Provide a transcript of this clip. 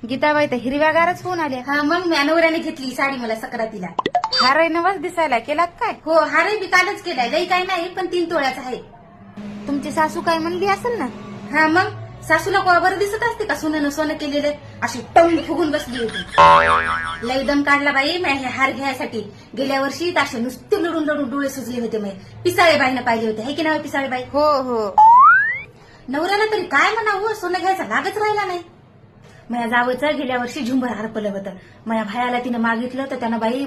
गीताबाई तर हिरव्यागारच होऊन आल्या. हा मग मी नवऱ्याने घेतली साडी मला सक्रातीला. हारही नवाच दिसायला केला काय? हो हारही बी कालच केलाय. लई काय नाही पण 3 तोळ्याचा आहे. तुमची सासू काय म्हणली असेल ना? हा मग सासूला कोणा बरं दिसत असते का सोनं सोनं केलेलं. अशी टंग फुगून बसली होती. लई दम काढला बाई मी हे हार घ्यायसाठी. गेल्या वर्षी असे नुसते लढून लढून डोळे सुजले होते. मी पिसाळे बाईनं पाहिले होते. है की नाही पिसाळे बाई? हो हो. नवऱ्याला तरी काय म्हणावं सोनं घ्यायचा लागच राहिला नाही. माझ्या जावचं गेल्या वर्षी झुंबर हरपलं होतं. माझ्या भायाला तिनं मागितलं तर त्यानं बाई